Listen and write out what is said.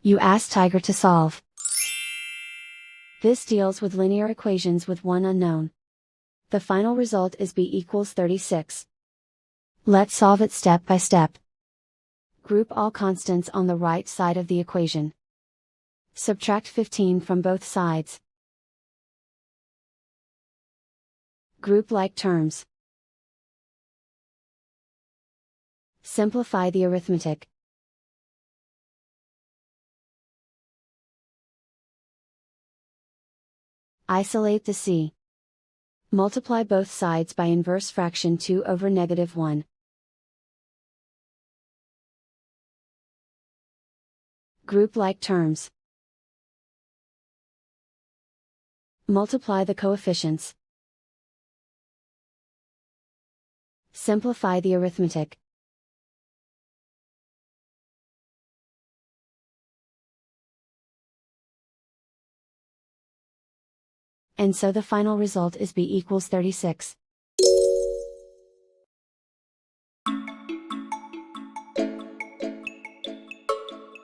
You ask Tiger to solve. This deals with linear equations with one unknown. The final result is b equals 36. Let's solve it step by step. Group all constants on the right side of the equation. Subtract 15 from both sides. Group like terms. Simplify the arithmetic. Isolate the c. Multiply both sides by inverse fraction 2 over -1. Group like terms. Multiply the coefficients. Simplify the arithmetic. And so the final result is b equals 36.